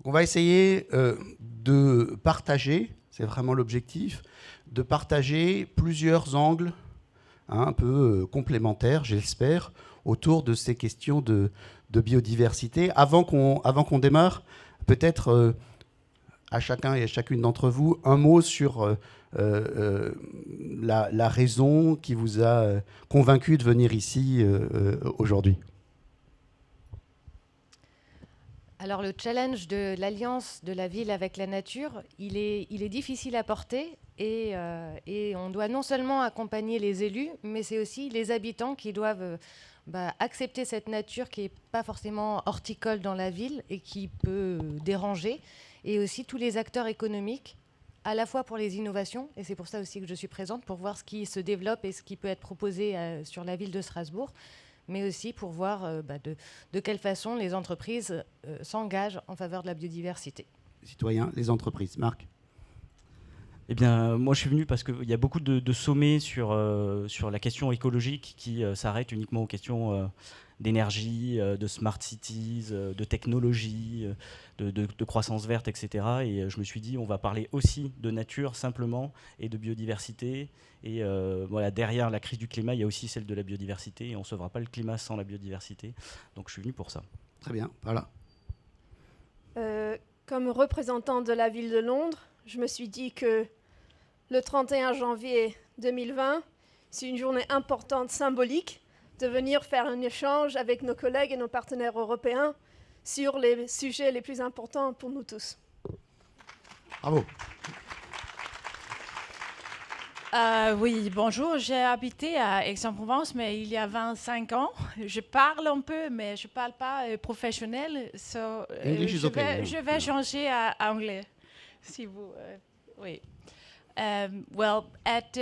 On va essayer de partager, c'est vraiment l'objectif, de partager plusieurs angles un peu complémentaires, j'espère, autour de ces questions de biodiversité. Avant qu'on démarre, peut-être à chacun et à chacune d'entre vous, un mot sur la raison qui vous a convaincu de venir ici aujourd'hui. Alors le challenge de l'alliance de la ville avec la nature, il est difficile à porter et on doit non seulement accompagner les élus, mais c'est aussi les habitants qui doivent accepter cette nature qui n'est pas forcément horticole dans la ville et qui peut déranger, et aussi tous les acteurs économiques, à la fois pour les innovations, et c'est pour ça aussi que je suis présente, pour voir ce qui se développe et ce qui peut être proposé sur la ville de Strasbourg, mais aussi pour voir de quelle façon les entreprises s'engagent en faveur de la biodiversité. Les citoyens, les entreprises. Marc ? Eh bien, moi, je suis venu parce qu'il y a beaucoup de sommets sur la question écologique qui s'arrêtent uniquement aux questions d'énergie, de smart cities, de technologie, de croissance verte, etc. Et je me suis dit, on va parler aussi de nature simplement et de biodiversité. Et voilà, derrière la crise du climat, il y a aussi celle de la biodiversité. Et on ne sauvera pas le climat sans la biodiversité. Donc, je suis venu pour ça. Très bien, voilà. Comme représentant de la ville de Londres, je me suis dit que le 31 janvier 2020, c'est une journée importante, symbolique, de venir faire un échange avec nos collègues et nos partenaires européens sur les sujets les plus importants pour nous tous. Bravo. Oui, bonjour. J'ai habité à Aix-en-Provence, mais il y a 25 ans. Je parle un peu, mais je ne parle pas professionnel. Je vais changer à anglais, si vous... oui. Well, at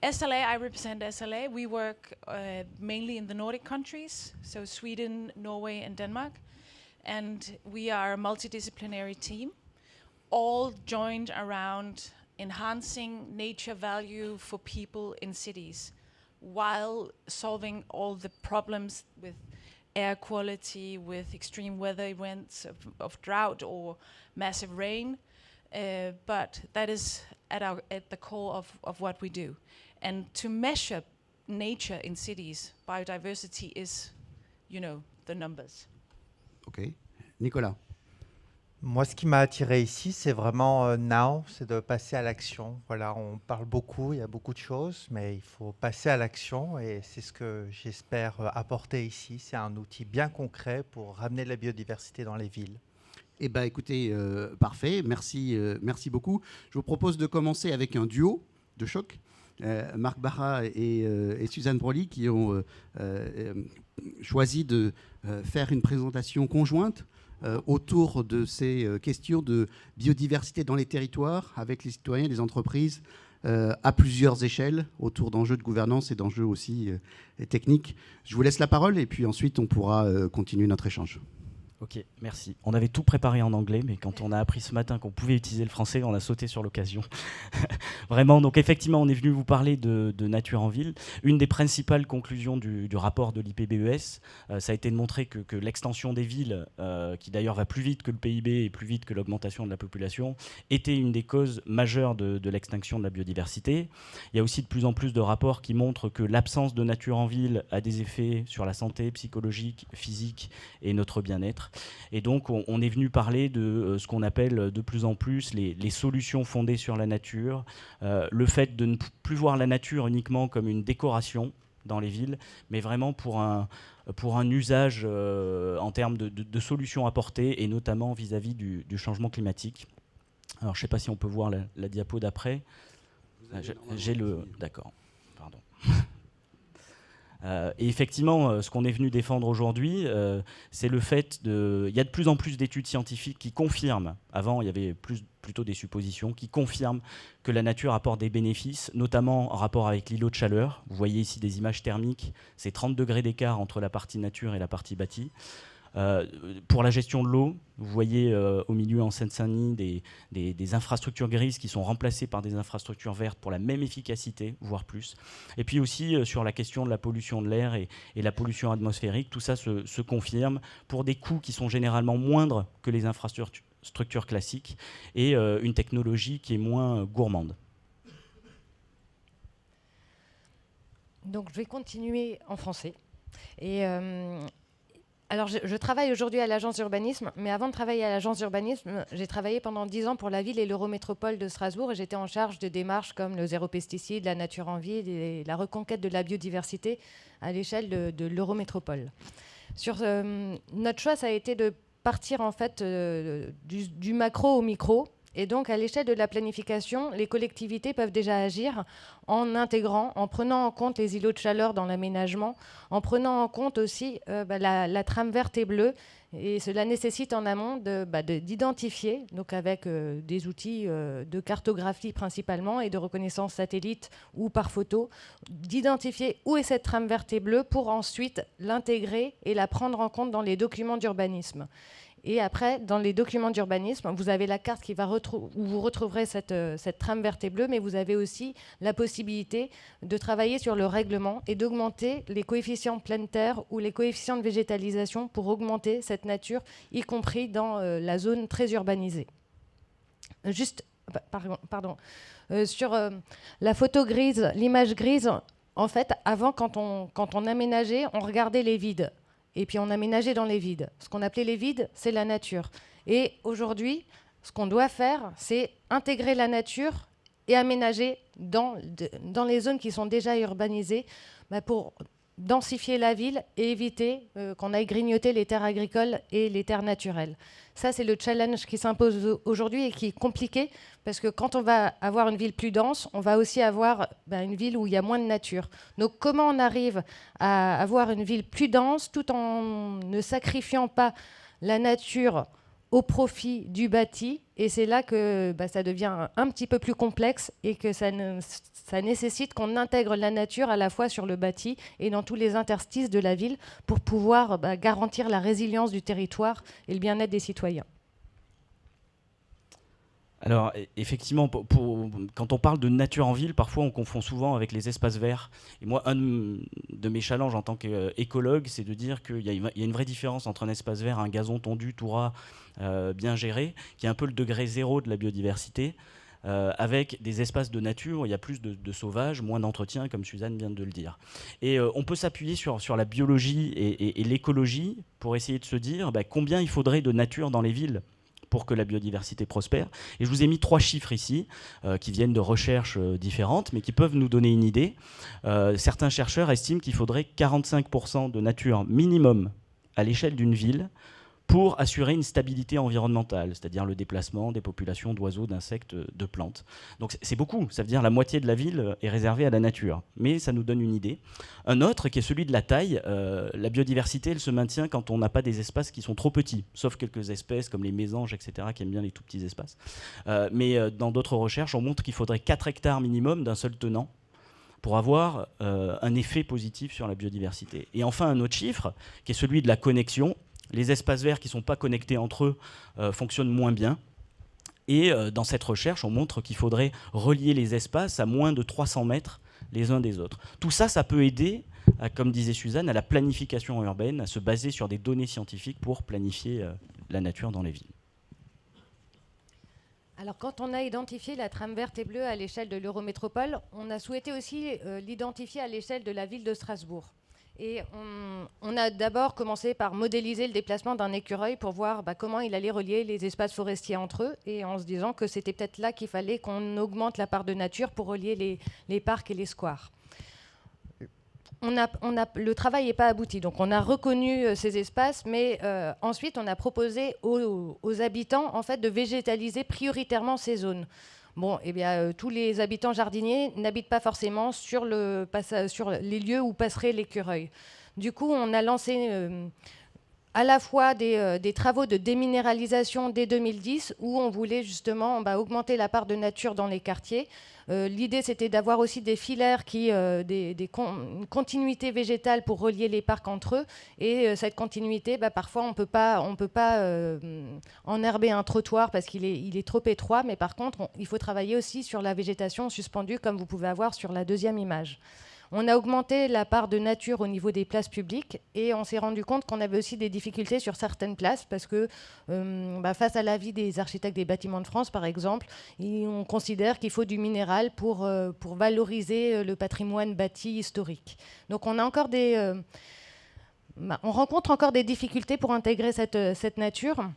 SLA, I represent SLA. We work mainly in the Nordic countries, so Sweden, Norway, and Denmark. And we are a multidisciplinary team, all joined around enhancing nature value for people in cities, while solving all the problems with air quality, with extreme weather events of drought or massive rain. But that is at the core of what we do. And to measure nature in cities, biodiversity is, the numbers. OK. Nicolas. Moi, ce qui m'a attiré ici, c'est vraiment now, c'est de passer à l'action. Voilà, on parle beaucoup, il y a beaucoup de choses, mais il faut passer à l'action et c'est ce que j'espère apporter ici. C'est un outil bien concret pour ramener la biodiversité dans les villes. Eh bien, écoutez, parfait. Merci beaucoup. Je vous propose de commencer avec un duo de choc. Marc Barra et Suzanne Broly qui ont choisi de faire une présentation conjointe autour de ces questions de biodiversité dans les territoires avec les citoyens et les entreprises à plusieurs échelles, autour d'enjeux de gouvernance et d'enjeux aussi techniques. Je vous laisse la parole et puis ensuite on pourra continuer notre échange. Ok, merci. On avait tout préparé en anglais, mais quand on a appris ce matin qu'on pouvait utiliser le français, on a sauté sur l'occasion. Vraiment, donc effectivement, on est venu vous parler de nature en ville. Une des principales conclusions du rapport de l'IPBES, ça a été de montrer que l'extension des villes, qui d'ailleurs va plus vite que le PIB et plus vite que l'augmentation de la population, était une des causes majeures de l'extinction de la biodiversité. Il y a aussi de plus en plus de rapports qui montrent que l'absence de nature en ville a des effets sur la santé psychologique, physique et notre bien-être. Et donc, on est venu parler de ce qu'on appelle de plus en plus les solutions fondées sur la nature, le fait de ne plus voir la nature uniquement comme une décoration dans les villes, mais vraiment pour un usage en termes de solutions apportées, et notamment vis-à-vis du changement climatique. Alors, je ne sais pas si on peut voir la diapo d'après. J'ai le... D'accord, pardon. Et effectivement, ce qu'on est venu défendre aujourd'hui, c'est le fait il y a de plus en plus d'études scientifiques qui confirment, avant il y avait plutôt des suppositions, qui confirment que la nature apporte des bénéfices, notamment en rapport avec l'îlot de chaleur. Vous voyez ici des images thermiques, c'est 30 degrés d'écart entre la partie nature et la partie bâtie. Pour la gestion de l'eau, vous voyez au milieu en Seine-Saint-Denis des infrastructures grises qui sont remplacées par des infrastructures vertes pour la même efficacité, voire plus. Et puis aussi sur la question de la pollution de l'air et la pollution atmosphérique, tout ça se confirme pour des coûts qui sont généralement moindres que les infrastructures structure classique et une technologie qui est moins gourmande. Donc je vais continuer en français. Et alors je travaille aujourd'hui à l'agence d'urbanisme, mais avant de travailler à l'agence d'urbanisme, j'ai travaillé pendant 10 ans pour la ville et l'Eurométropole de Strasbourg, et j'étais en charge de démarches comme le zéro pesticide, la nature en ville et la reconquête de la biodiversité à l'échelle de l'Eurométropole. Notre choix, ça a été de partir en fait du macro au micro. Et donc, à l'échelle de la planification, les collectivités peuvent déjà agir en intégrant, en prenant en compte les îlots de chaleur dans l'aménagement, en prenant en compte aussi la trame verte et bleue. Et cela nécessite en amont d'identifier, donc avec des outils de cartographie principalement et de reconnaissance satellite ou par photo, d'identifier où est cette trame verte et bleue pour ensuite l'intégrer et la prendre en compte dans les documents d'urbanisme. Et après, dans les documents d'urbanisme, vous avez la carte où vous retrouverez cette trame verte et bleue, mais vous avez aussi la possibilité de travailler sur le règlement et d'augmenter les coefficients pleine terre ou les coefficients de végétalisation pour augmenter cette nature, y compris dans la zone très urbanisée. Sur la photo grise, l'image grise, en fait, avant, quand on aménageait, on regardait les vides. Et puis on aménageait dans les vides. Ce qu'on appelait les vides, c'est la nature. Et aujourd'hui, ce qu'on doit faire, c'est intégrer la nature et aménager dans les zones qui sont déjà urbanisées pour densifier la ville et éviter qu'on aille grignoter les terres agricoles et les terres naturelles. Ça, c'est le challenge qui s'impose aujourd'hui et qui est compliqué parce que quand on va avoir une ville plus dense, on va aussi avoir une ville où il y a moins de nature. Donc, comment on arrive à avoir une ville plus dense tout en ne sacrifiant pas la nature au profit du bâti? Et c'est là que ça devient un petit peu plus complexe et que ça nécessite qu'on intègre la nature à la fois sur le bâti et dans tous les interstices de la ville pour pouvoir garantir la résilience du territoire et le bien-être des citoyens. Alors, effectivement, quand on parle de nature en ville, parfois on confond souvent avec les espaces verts. Et moi, un de mes challenges en tant qu'écologue, c'est de dire qu'il y a une vraie différence entre un espace vert, un gazon tondu, tout ras, bien géré, qui est un peu le degré zéro de la biodiversité, avec des espaces de nature où il y a plus de sauvage, moins d'entretien, comme Suzanne vient de le dire. Et on peut s'appuyer sur la biologie et l'écologie pour essayer de se dire combien il faudrait de nature dans les villes pour que la biodiversité prospère. Et je vous ai mis 3 chiffres ici, qui viennent de recherches différentes, mais qui peuvent nous donner une idée. Certains chercheurs estiment qu'il faudrait 45% de nature minimum à l'échelle d'une ville pour assurer une stabilité environnementale, c'est-à-dire le déplacement des populations d'oiseaux, d'insectes, de plantes. Donc c'est beaucoup, ça veut dire la moitié de la ville est réservée à la nature. Mais ça nous donne une idée. Un autre qui est celui de la taille. La biodiversité, elle se maintient quand on n'a pas des espaces qui sont trop petits, sauf quelques espèces comme les mésanges, etc., qui aiment bien les tout petits espaces. Mais dans d'autres recherches, on montre qu'il faudrait 4 hectares minimum d'un seul tenant pour avoir un effet positif sur la biodiversité. Et enfin, un autre chiffre, qui est celui de la connexion. Les espaces verts qui ne sont pas connectés entre eux fonctionnent moins bien. Et dans cette recherche, on montre qu'il faudrait relier les espaces à moins de 300 mètres les uns des autres. Tout ça, ça peut aider, comme disait Suzanne, à la planification urbaine, à se baser sur des données scientifiques pour planifier la nature dans les villes. Alors, quand on a identifié la trame verte et bleue à l'échelle de l'Eurométropole, on a souhaité aussi l'identifier à l'échelle de la ville de Strasbourg. Et on a d'abord commencé par modéliser le déplacement d'un écureuil pour voir comment il allait relier les espaces forestiers entre eux, et en se disant que c'était peut-être là qu'il fallait qu'on augmente la part de nature pour relier les parcs et les squares. Le travail n'est pas abouti, donc on a reconnu ces espaces, mais ensuite on a proposé aux habitants en fait, de végétaliser prioritairement ces zones. Bon, eh bien, tous les habitants jardiniers n'habitent pas forcément sur les lieux où passerait l'écureuil. Du coup, on a lancé à la fois des travaux de déminéralisation dès 2010, où on voulait justement augmenter la part de nature dans les quartiers. L'idée, c'était d'avoir aussi des filaires, une continuité végétale pour relier les parcs entre eux. Et cette continuité, parfois, on peut pas enherber un trottoir parce qu'il est trop étroit. Mais par contre, il faut travailler aussi sur la végétation suspendue, comme vous pouvez avoir sur la deuxième image. On a augmenté la part de nature au niveau des places publiques et on s'est rendu compte qu'on avait aussi des difficultés sur certaines places parce que face à l'avis des architectes des bâtiments de France, par exemple, on considère qu'il faut du minéral pour valoriser le patrimoine bâti historique. Donc on rencontre encore des difficultés pour intégrer cette nature.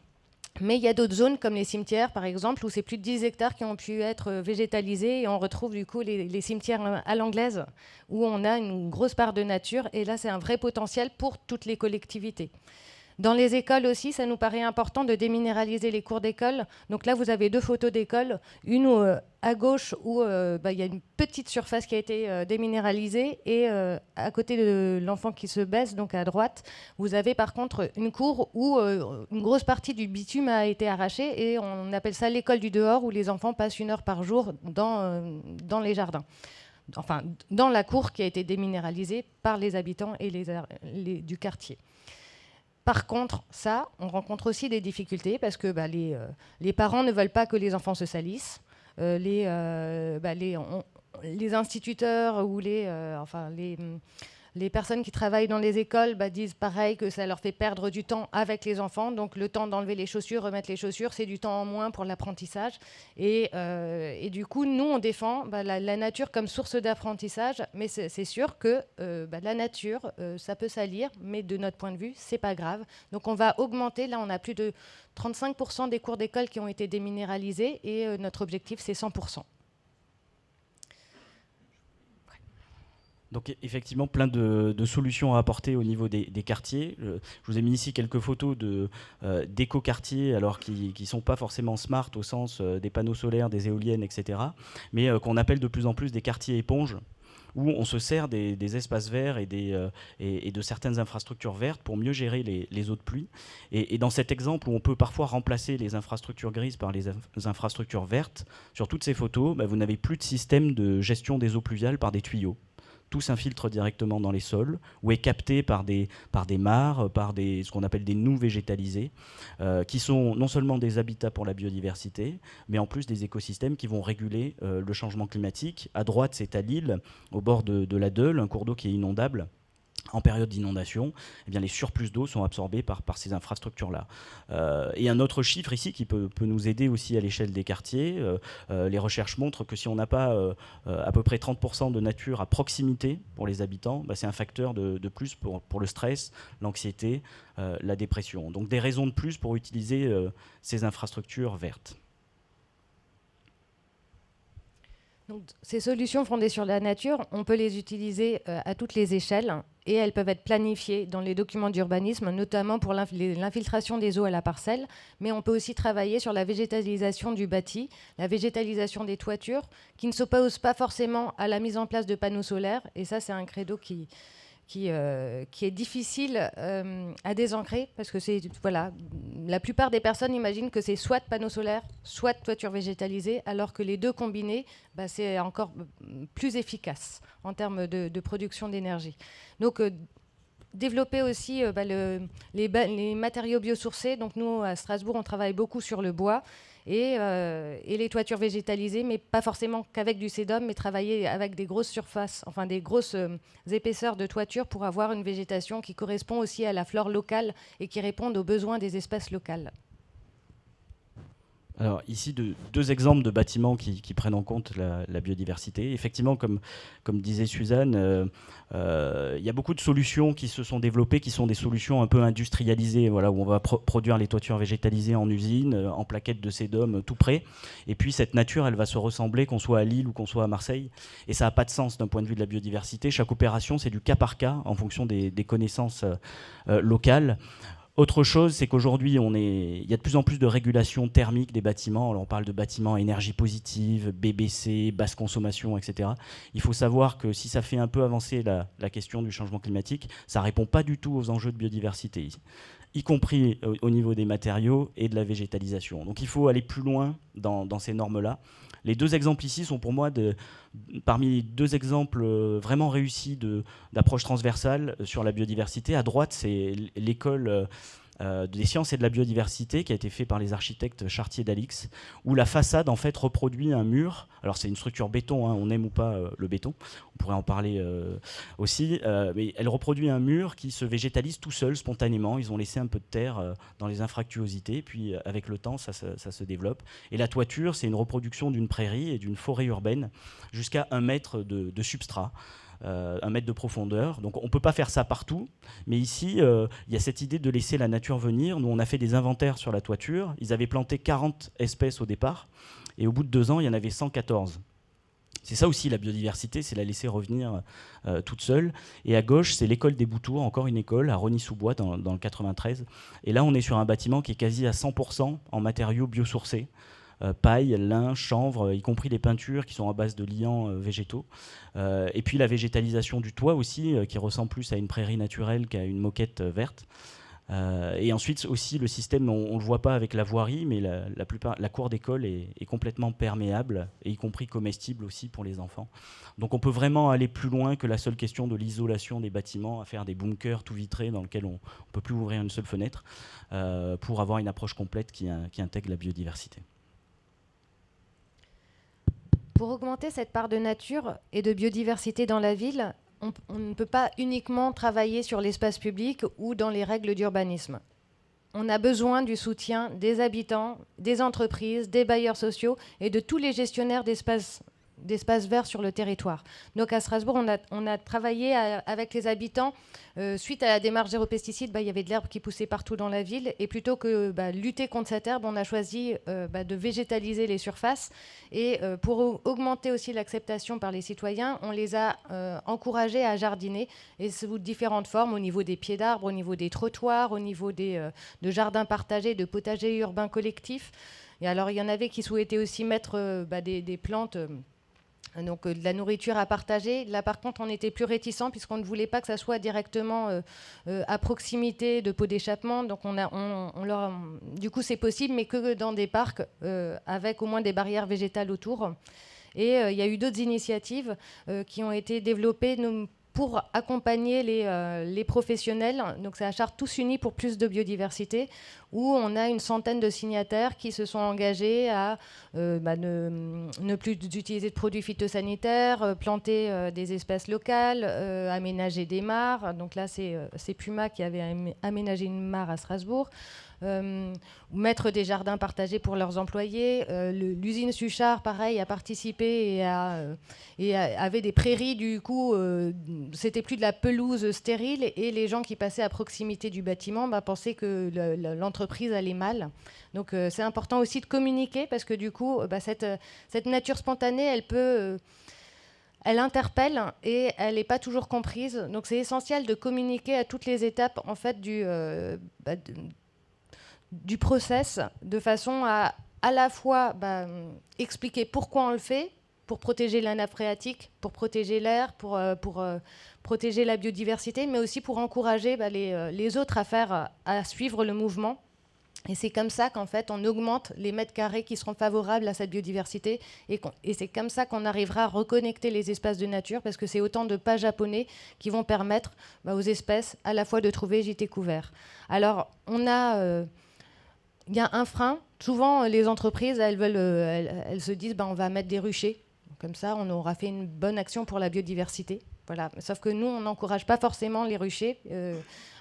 Mais il y a d'autres zones comme les cimetières, par exemple, où c'est plus de 10 hectares qui ont pu être végétalisés et on retrouve du coup les cimetières à l'anglaise où on a une grosse part de nature et là c'est un vrai potentiel pour toutes les collectivités. Dans les écoles aussi, ça nous paraît important de déminéraliser les cours d'école. Donc là, vous avez 2 photos d'école. Une à gauche où il y a une petite surface qui a été déminéralisée et à côté de l'enfant qui se baisse, donc à droite, vous avez par contre une cour où une grosse partie du bitume a été arrachée et on appelle ça l'école du dehors où les enfants passent 1 heure par jour dans les jardins. Enfin, dans la cour qui a été déminéralisée par les habitants et du quartier. Par contre, ça, on rencontre aussi des difficultés parce que les parents ne veulent pas que les enfants se salissent. Les instituteurs ou les personnes qui travaillent dans les écoles disent pareil que ça leur fait perdre du temps avec les enfants. Donc le temps d'enlever les chaussures, remettre les chaussures, c'est du temps en moins pour l'apprentissage. Et du coup, nous, on défend la nature comme source d'apprentissage. Mais c'est sûr que la nature, ça peut salir, mais de notre point de vue, c'est pas grave. Donc on va augmenter. Là, on a plus de 35% des cours d'école qui ont été déminéralisés. Et notre objectif, c'est 100%. Donc effectivement, plein de solutions à apporter au niveau des quartiers. Je vous ai mis ici quelques photos d'éco-quartiers, alors qui ne sont pas forcément smart au sens des panneaux solaires, des éoliennes, etc., mais qu'on appelle de plus en plus des quartiers éponges, où on se sert des espaces verts et de certaines infrastructures vertes pour mieux gérer les eaux de pluie. Et dans cet exemple où on peut parfois remplacer les infrastructures grises par les infrastructures vertes, sur toutes ces photos, vous n'avez plus de système de gestion des eaux pluviales par des tuyaux. Tout s'infiltre directement dans les sols ou est capté par des mares, par ce qu'on appelle des noues végétalisées, qui sont non seulement des habitats pour la biodiversité, mais en plus des écosystèmes qui vont réguler le changement climatique. À droite, c'est à Lille, au bord de la Deule, un cours d'eau qui est inondable. En période d'inondation, les surplus d'eau sont absorbés par ces infrastructures-là. Et un autre chiffre ici qui peut nous aider aussi à l'échelle des quartiers, les recherches montrent que si on n'a pas à peu près 30% de nature à proximité pour les habitants, c'est un facteur de plus pour le stress, l'anxiété, la dépression. Donc des raisons de plus pour utiliser ces infrastructures vertes. Donc, ces solutions fondées sur la nature, on peut les utiliser à toutes les échelles et elles peuvent être planifiées dans les documents d'urbanisme, notamment pour l'infiltration des eaux à la parcelle, mais on peut aussi travailler sur la végétalisation du bâti, la végétalisation des toitures, qui ne s'oppose pas forcément à la mise en place de panneaux solaires, et ça c'est un credo qui est difficile à désancrer parce que la plupart des personnes imaginent que c'est soit panneaux solaires, soit toiture végétalisée, alors que les deux combinés, c'est encore plus efficace en termes de production d'énergie. Donc, développer aussi les matériaux biosourcés. Donc, nous, à Strasbourg, on travaille beaucoup sur le bois. Et les toitures végétalisées, mais pas forcément qu'avec du sédum, mais travailler avec des grosses surfaces, enfin des grosses épaisseurs de toiture pour avoir une végétation qui correspond aussi à la flore locale et qui réponde aux besoins des espèces locales. Alors ici, deux exemples de bâtiments qui prennent en compte la biodiversité. Effectivement, comme disait Suzanne, il y a beaucoup de solutions qui se sont développées, qui sont des solutions un peu industrialisées, où on va produire les toitures végétalisées en usine, en plaquettes de sédum tout près. Et puis cette nature, elle va se ressembler qu'on soit à Lille ou qu'on soit à Marseille. Et ça n'a pas de sens d'un point de vue de la biodiversité. Chaque opération, c'est du cas par cas en fonction des connaissances locales. Autre chose, c'est qu'aujourd'hui, il y a de plus en plus de régulation thermique des bâtiments. Alors, on parle de bâtiments à énergie positive, BBC, basse consommation, etc. Il faut savoir que si ça fait un peu avancer la question du changement climatique, ça ne répond pas du tout aux enjeux de biodiversité, y compris au niveau des matériaux et de la végétalisation. Donc, il faut aller plus loin dans ces normes-là. Les deux exemples ici sont pour moi parmi les deux exemples vraiment réussis d'approche transversale sur la biodiversité. À droite, c'est l'école des sciences et de la biodiversité qui a été fait par les architectes Chartier-Dalix, où la façade en fait reproduit un mur. Alors c'est une structure béton, hein, on aime ou pas le béton, on pourrait en parler aussi, mais elle reproduit un mur qui se végétalise tout seul, spontanément. Ils ont laissé un peu de terre dans les infractuosités, puis avec le temps ça se développe. Et la toiture, c'est une reproduction d'une prairie et d'une forêt urbaine jusqu'à 1 mètre de substrat. 1 mètre de profondeur. Donc on ne peut pas faire ça partout, mais ici, il y a cette idée de laisser la nature venir. Nous, on a fait des inventaires sur la toiture. Ils avaient planté 40 espèces au départ, et au bout de 2 ans, il y en avait 114. C'est ça aussi la biodiversité, c'est la laisser revenir toute seule. Et à gauche, c'est l'école des Boutours, encore une école à Rosny-sous-Bois dans le 93. Et là, on est sur un bâtiment qui est quasi à 100% en matériaux biosourcés. Paille, lin, chanvre, y compris les peintures qui sont à base de liants végétaux. Et puis la végétalisation du toit aussi, qui ressemble plus à une prairie naturelle qu'à une moquette verte. Et ensuite aussi le système, on ne le voit pas avec la voirie, mais la cour d'école est complètement perméable, et y compris comestible aussi pour les enfants. Donc on peut vraiment aller plus loin que la seule question de l'isolation des bâtiments, à faire des bunkers tout vitrés dans lesquels on ne peut plus ouvrir une seule fenêtre, pour avoir une approche complète qui intègre la biodiversité. Pour augmenter cette part de nature et de biodiversité dans la ville, on ne peut pas uniquement travailler sur l'espace public ou dans les règles d'urbanisme. On a besoin du soutien des habitants, des entreprises, des bailleurs sociaux et de tous les gestionnaires d'espaces verts sur le territoire. Donc à Strasbourg, on a travaillé avec les habitants. Suite à la démarche zéro pesticide, il y avait de l'herbe qui poussait partout dans la ville. Et plutôt que lutter contre cette herbe, on a choisi de végétaliser les surfaces. Et pour augmenter aussi l'acceptation par les citoyens, on les a encouragés à jardiner, et sous différentes formes, au niveau des pieds d'arbres, au niveau des trottoirs, au niveau de jardins partagés, de potagers urbains collectifs. Et alors, il y en avait qui souhaitaient aussi mettre des plantes... Donc de la nourriture à partager. Là, par contre, on était plus réticents puisqu'on ne voulait pas que ça soit directement à proximité de pots d'échappement. Donc du coup, c'est possible, mais que dans des parcs avec au moins des barrières végétales autour. Et il y a eu d'autres initiatives qui ont été développées pour accompagner les professionnels. Donc c'est la charte Tous Unis pour plus de biodiversité, où on a une centaine de signataires qui se sont engagés à ne plus utiliser de produits phytosanitaires, planter des espèces locales, aménager des mares. Donc là, c'est Puma qui avait aménagé une mare à Strasbourg. Mettre des jardins partagés pour leurs employés. L'usine Suchard, pareil, a participé et avait des prairies. Du coup, c'était plus de la pelouse stérile, et les gens qui passaient à proximité du bâtiment pensaient que l'entreprise allait mal. Donc c'est important aussi de communiquer, parce que du coup, cette nature spontanée, elle interpelle et elle n'est pas toujours comprise. Donc c'est essentiel de communiquer à toutes les étapes en fait du process, de façon à la fois expliquer pourquoi on le fait, pour protéger la nappe phréatique, pour protéger l'air, pour protéger la biodiversité, mais aussi pour encourager les autres à suivre le mouvement. Et c'est comme ça qu'en fait, on augmente les mètres carrés qui seront favorables à cette biodiversité. Et c'est comme ça qu'on arrivera à reconnecter les espaces de nature, parce que c'est autant de pas japonais qui vont permettre aux espèces à la fois de trouver gîte et couvert. Alors, il y a un frein. Souvent, les entreprises, elles se disent on va mettre des ruchers. Comme ça, on aura fait une bonne action pour la biodiversité. Voilà. Sauf que nous, on n'encourage pas forcément les ruchers.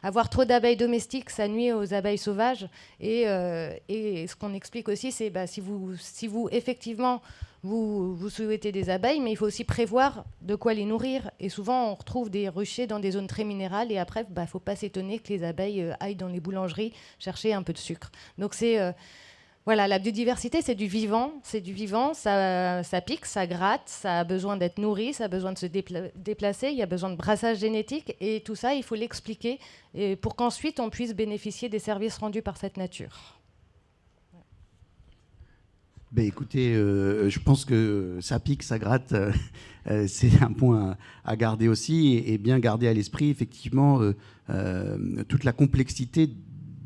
Avoir trop d'abeilles domestiques, ça nuit aux abeilles sauvages. Et ce qu'on explique aussi, c'est si vous effectivement vous souhaitez des abeilles, mais il faut aussi prévoir de quoi les nourrir. Et souvent, on retrouve des ruchers dans des zones très minérales. Et après, il ne faut pas s'étonner que les abeilles aillent dans les boulangeries chercher un peu de sucre. Donc voilà, la biodiversité, c'est du vivant, ça pique, ça gratte, ça a besoin d'être nourri, ça a besoin de se déplacer, il y a besoin de brassage génétique, et tout ça, il faut l'expliquer pour qu'ensuite on puisse bénéficier des services rendus par cette nature. Écoutez, je pense que ça pique, ça gratte, c'est un point à garder aussi, et bien garder à l'esprit, effectivement, toute la complexité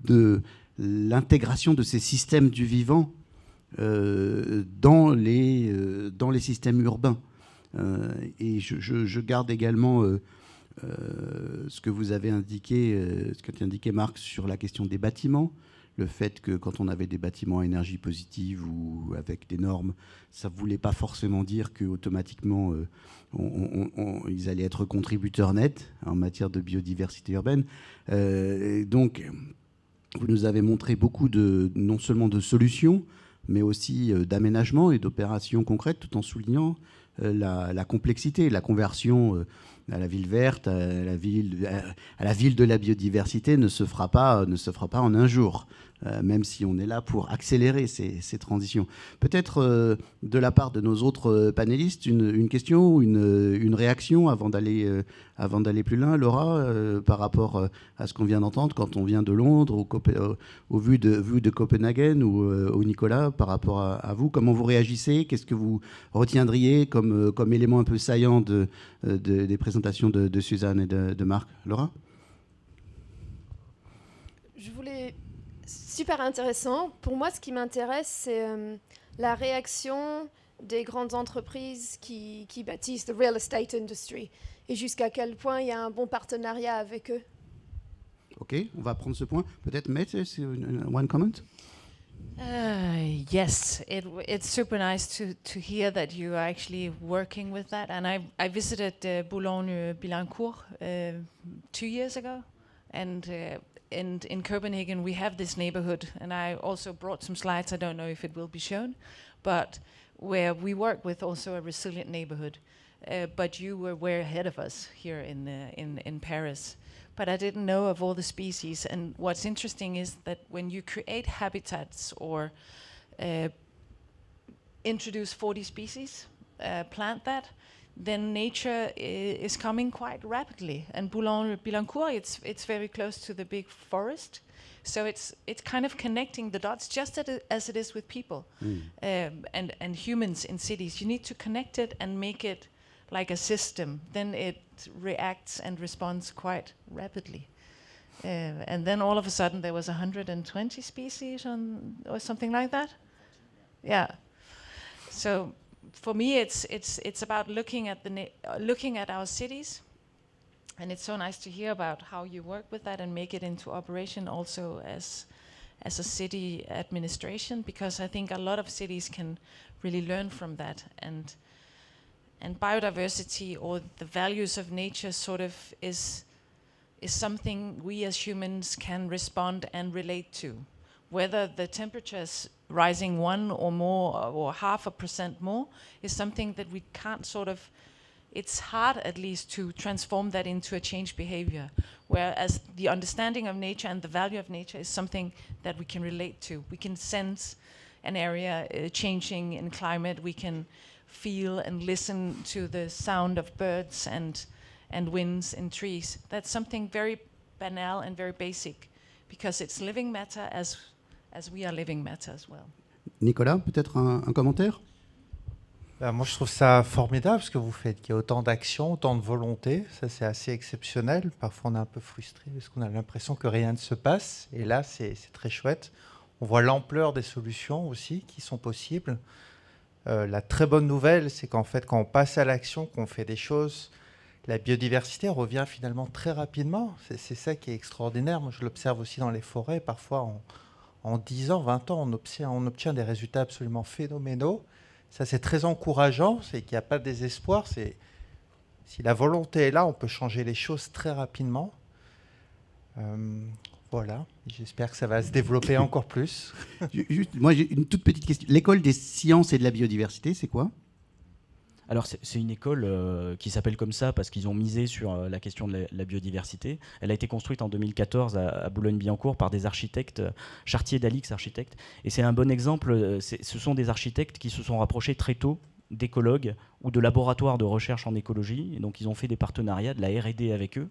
de l'intégration de ces systèmes du vivant dans les systèmes urbains. Et je garde également ce que vous avez indiqué, ce que tu as indiqué, Marc, sur la question des bâtiments, le fait que quand on avait des bâtiments à énergie positive ou avec des normes, ça ne voulait pas forcément dire qu'automatiquement ils allaient être contributeurs nets en matière de biodiversité urbaine. Donc, vous nous avez montré beaucoup non seulement de solutions, mais aussi d'aménagements et d'opérations concrètes, tout en soulignant la complexité, la conversion à la ville verte, à la ville de la biodiversité ne se fera pas en un jour, même si on est là pour accélérer ces transitions. Peut-être de la part de nos autres panélistes, une question ou une réaction avant d'aller plus loin, Laura, par rapport à ce qu'on vient d'entendre quand on vient de Londres, au vu de Copenhague, ou Nicolas, par rapport à vous, comment vous réagissez, qu'est-ce que vous retiendriez comme élément un peu saillant des présentations de Suzanne et de Marc. Laura ? Super intéressant. Pour moi, ce qui m'intéresse, c'est la réaction des grandes entreprises qui bâtissent the real estate industry et jusqu'à quel point il y a un bon partenariat avec eux. Ok, on va prendre ce point. Peut-être Mette, one comment? Yes, it's super nice to hear that you are actually working with that. And I visited Boulogne-Billancourt 2 years ago, and in Copenhagen we have this neighborhood, and I also brought some slides. I don't know if it will be shown, but where we work with also a resilient neighborhood. But you were way ahead of us here in Paris. But I didn't know of all the species. And what's interesting is that when you create habitats or introduce 40 species, plant that, then nature is coming quite rapidly. And Boulogne-Billancourt, it's very close to the big forest. So it's kind of connecting the dots, just as it is with people and humans in cities. You need to connect it and make it like a system. Then it reacts and responds quite rapidly. And then all of a sudden there was 120 species or something like that. Yeah. So for me, it's about looking at our cities, and it's so nice to hear about how you work with that and make it into operation also as a city administration, because I think a lot of cities can really learn from that, and biodiversity or the values of nature sort of is something we as humans can respond and relate to. Whether the temperature is rising 1 or more or 0.5% more is something that we can't it's hard at least to transform that into a changed behavior. Whereas the understanding of nature and the value of nature is something that we can relate to. We can sense an area changing in climate. We can feel and listen to the sound of birds and winds in trees. That's something very banal and very basic, because it's living matter as we are living matter as well. Nicolas, peut-être un commentaire? Moi, je trouve ça formidable ce que vous faites, qu'il y a autant d'action, autant de volonté. Ça, c'est assez exceptionnel. Parfois, on est un peu frustré parce qu'on a l'impression que rien ne se passe. Et là, c'est très chouette. On voit l'ampleur des solutions aussi qui sont possibles. La très bonne nouvelle, c'est qu'en fait, quand on passe à l'action, qu'on fait des choses, la biodiversité revient finalement très rapidement. C'est ça qui est extraordinaire. Moi, je l'observe aussi dans les forêts. Parfois, en 10 ans, 20 ans, on obtient des résultats absolument phénoménaux. Ça, c'est très encourageant. C'est qu'il n'y a pas de désespoir. Si la volonté est là, on peut changer les choses très rapidement. Voilà, j'espère que ça va se développer encore plus. Moi, j'ai une toute petite question. L'école des sciences et de la biodiversité, c'est quoi? Alors c'est une école qui s'appelle comme ça parce qu'ils ont misé sur la question de la biodiversité. Elle a été construite en 2014 à Boulogne-Billancourt par des architectes, Chartier-Dalix architectes. Et c'est un bon exemple, ce sont des architectes qui se sont rapprochés très tôt d'écologues ou de laboratoires de recherche en écologie. Et donc ils ont fait des partenariats, de la R&D avec eux,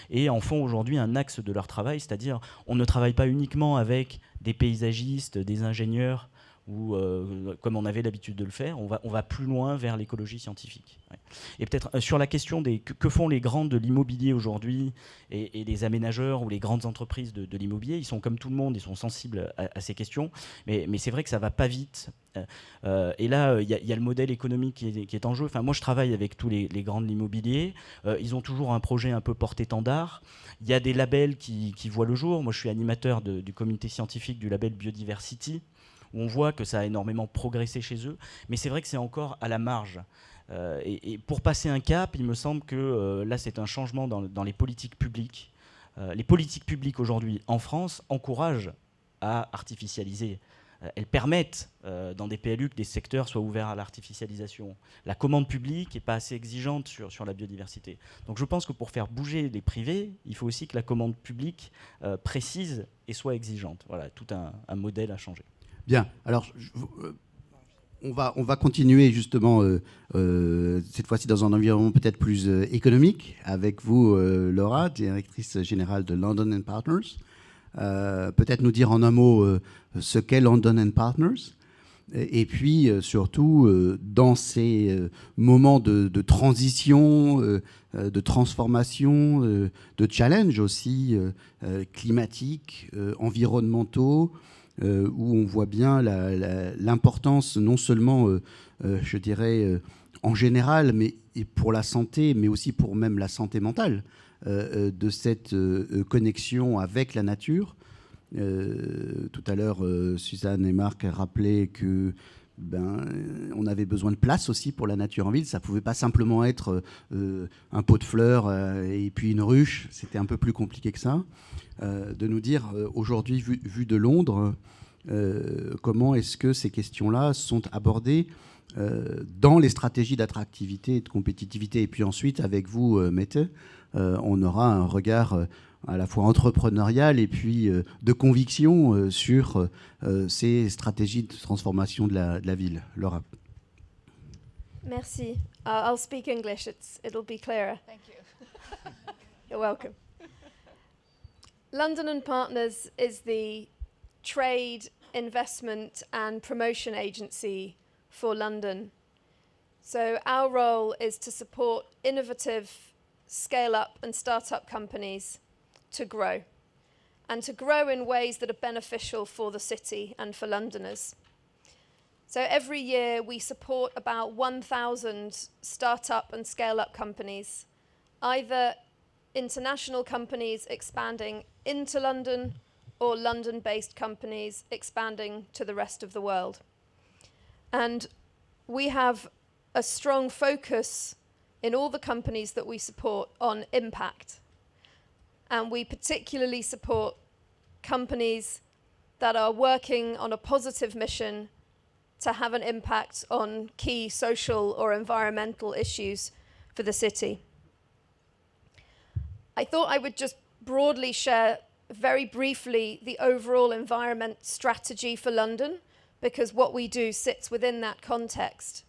et en font aujourd'hui un axe de leur travail, c'est-à-dire on ne travaille pas uniquement avec des paysagistes, des ingénieurs ou comme on avait l'habitude de le faire, on va plus loin vers l'écologie scientifique. Ouais. Et peut-être sur la question des que font les grands de l'immobilier aujourd'hui et les aménageurs ou les grandes entreprises de l'immobilier, ils sont comme tout le monde, ils sont sensibles à ces questions, mais c'est vrai que ça va pas vite. Et là, il y a le modèle économique qui est en jeu. Enfin, moi, je travaille avec tous les grands de l'immobilier. Ils ont toujours un projet un peu porte-étendard. Il y a des labels qui voient le jour. Moi, je suis animateur du comité scientifique du label Biodiversity, où on voit que ça a énormément progressé chez eux. Mais c'est vrai que c'est encore à la marge. Et pour passer un cap, il me semble que là, c'est un changement dans les politiques publiques. Les politiques publiques aujourd'hui en France encouragent à artificialiser. Elles permettent, dans des PLU, que des secteurs soient ouverts à l'artificialisation. La commande publique n'est pas assez exigeante sur la biodiversité. Donc je pense que pour faire bouger les privés, il faut aussi que la commande publique précise et soit exigeante. Voilà, tout un modèle à changer. Bien, alors on va continuer justement cette fois-ci dans un environnement peut-être plus économique avec vous, Laura, directrice générale de London & Partners. Peut-être nous dire en un mot ce qu'est London & Partners et puis surtout dans ces moments de transition, de transformation, de challenge aussi climatiques, environnementaux, où on voit bien l'importance non seulement, je dirais, en général, mais pour la santé, mais aussi pour même la santé mentale, de cette connexion avec la nature. Tout à l'heure, Suzanne et Marc rappelaient que on avait besoin de place aussi pour la nature en ville. Ça ne pouvait pas simplement être un pot de fleurs et puis une ruche. C'était un peu plus compliqué que ça. De nous dire, aujourd'hui, vu de Londres, comment est-ce que ces questions-là sont abordées dans les stratégies d'attractivité et de compétitivité. Et puis ensuite, avec vous, Mette, on aura un regard à la fois entrepreneurial et puis de conviction sur ces stratégies de transformation de la ville. Laura. Merci. I'll speak English. It'll be clearer. Thank you. You're welcome. London & Partners is the trade, investment and promotion agency for London. So our role is to support innovative scale-up and start-up companies to grow, and to grow in ways that are beneficial for the city and for Londoners. So every year we support about 1,000 start-up and scale-up companies, either international companies expanding into London or London-based companies expanding to the rest of the world. And we have a strong focus in all the companies that we support on impact. And we particularly support companies that are working on a positive mission to have an impact on key social or environmental issues for the city. I thought I would just broadly share very briefly the overall environment strategy for London, because what we do sits within that context.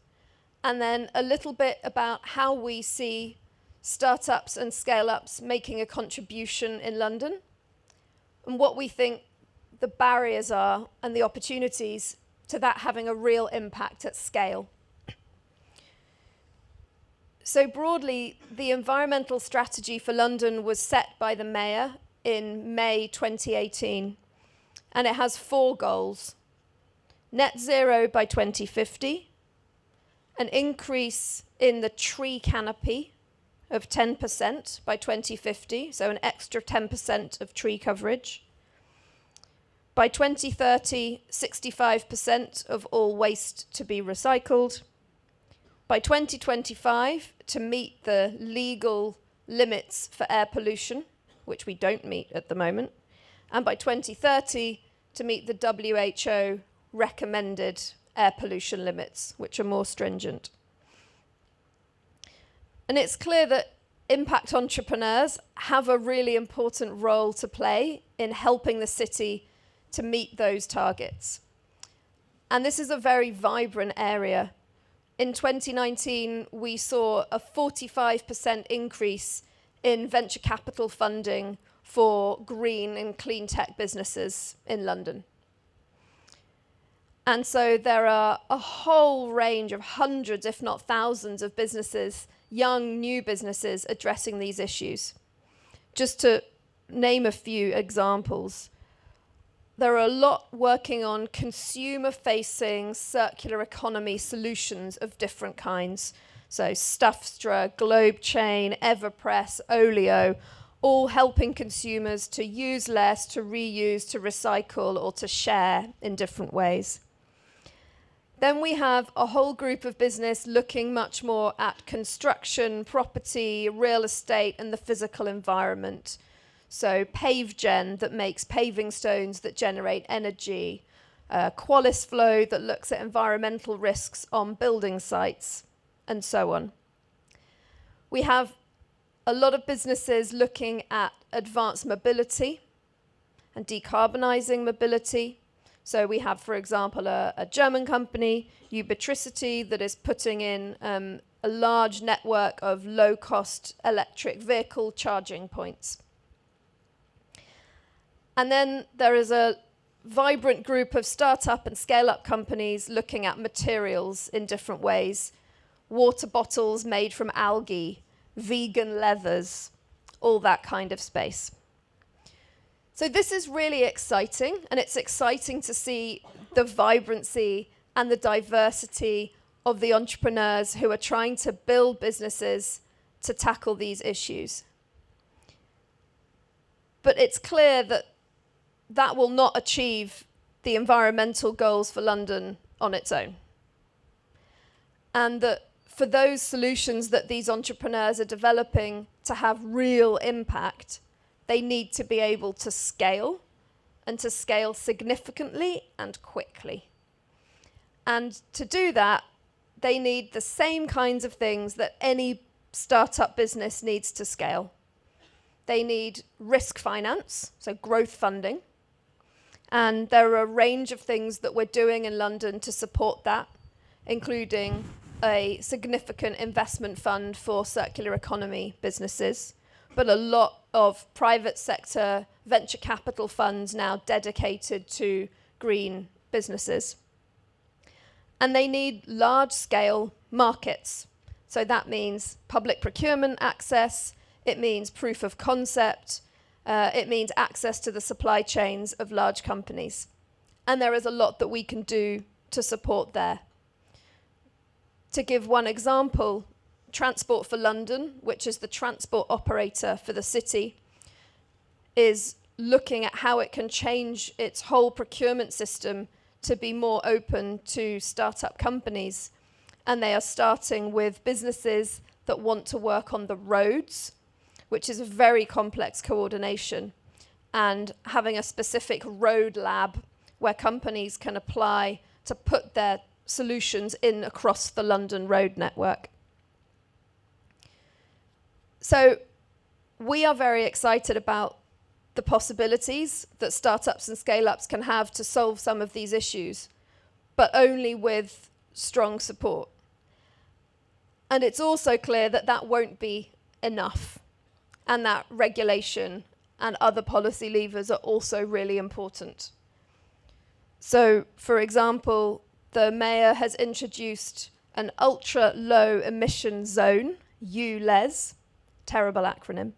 And then a little bit about how we see startups and scale-ups making a contribution in London, and what we think the barriers are and the opportunities to that having a real impact at scale. So broadly, the environmental strategy for London was set by the Mayor in May 2018, and it has 4 goals. Net zero by 2050, an increase in the tree canopy of 10% by 2050, so an extra 10% of tree coverage. By 2030, 65% of all waste to be recycled. By 2025, to meet the legal limits for air pollution, which we don't meet at the moment. And by 2030, to meet the WHO recommended air pollution limits, which are more stringent. And it's clear that impact entrepreneurs have a really important role to play in helping the city to meet those targets. And this is a very vibrant area. In 2019, we saw a 45% increase in venture capital funding for green and clean tech businesses in London. And so there are a whole range of hundreds, if not thousands, of businesses, young, new businesses, addressing these issues. Just to name a few examples, there are a lot working on consumer-facing circular economy solutions of different kinds. So Stuffstra, GlobeChain, Everpress, Olio, all helping consumers to use less, to reuse, to recycle, or to share in different ways. Then we have a whole group of business looking much more at construction, property, real estate, and the physical environment. So PaveGen, that makes paving stones that generate energy. QualisFlow, that looks at environmental risks on building sites, and so on. We have a lot of businesses looking at advanced mobility and decarbonizing mobility. So we have, for example, a German company, Ubitricity, that is putting in a large network of low-cost electric vehicle charging points. And then there is a vibrant group of startup and scale-up companies looking at materials in different ways. Water bottles made from algae, vegan leathers, all that kind of space. So this is really exciting, and it's exciting to see the vibrancy and the diversity of the entrepreneurs who are trying to build businesses to tackle these issues. But it's clear that that will not achieve the environmental goals for London on its own. And that for those solutions that these entrepreneurs are developing to have real impact, they need to be able to scale, and to scale significantly and quickly. And to do that, they need the same kinds of things that any startup business needs to scale. They need risk finance, so growth funding. And there are a range of things that we're doing in London to support that, including a significant investment fund for circular economy businesses, but a lot of private sector venture capital funds now dedicated to green businesses. And they need large-scale markets. So that means public procurement access, it means proof of concept, it means access to the supply chains of large companies. And there is a lot that we can do to support there. To give one example, Transport for London, which is the transport operator for the city, is looking at how it can change its whole procurement system to be more open to startup companies. And they are starting with businesses that want to work on the roads, which is a very complex coordination, and having a specific road lab where companies can apply to put their solutions in across the London road network. So we are very excited about the possibilities that startups and scale-ups can have to solve some of these issues, but only with strong support. And it's also clear that that won't be enough, and that regulation and other policy levers are also really important. So, for example, the mayor has introduced an ultra-low emission zone, ULEZ, terrible acronym,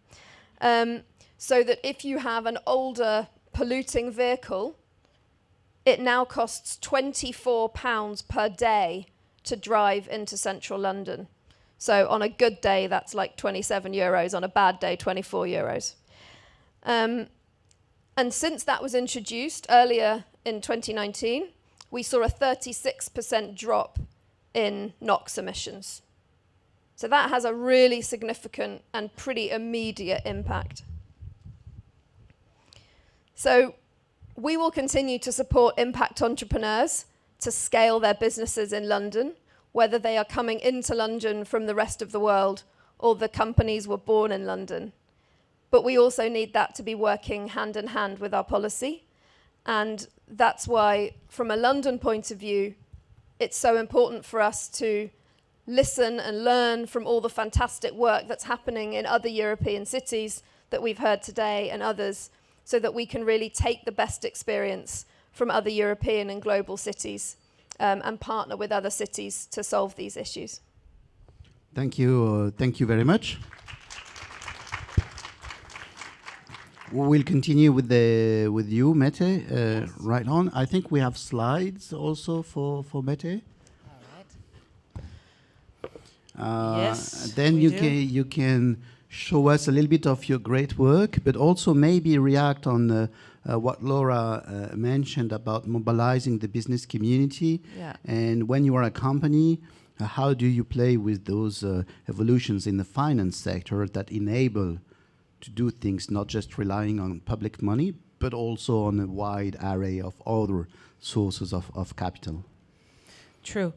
so that if you have an older polluting vehicle, it now costs £24 per day to drive into central London. So on a good day, that's like 27 euros. On a bad day, 24 euros. And since that was introduced earlier in 2019, we saw a 36% drop in NOx emissions. So that has a really significant and pretty immediate impact. So we will continue to support impact entrepreneurs to scale their businesses in London, whether they are coming into London from the rest of the world or the companies were born in London. But we also need that to be working hand in hand with our policy. And that's why, from a London point of view, it's so important for us to listen and learn from all the fantastic work that's happening in other European cities that we've heard today and others, so that we can really take the best experience from other European and global cities and partner with other cities to solve these issues. Thank you very much. We will continue with you, Mette, yes. Right on. I think we have slides also for Mette. All right. Yes. Then you can show us a little bit of your great work, but also maybe react on what Laura mentioned about mobilizing the business community. Yeah. And when you are a company, how do you play with those evolutions in the finance sector that enable to do things not just relying on public money, but also on a wide array of other sources of capital? True.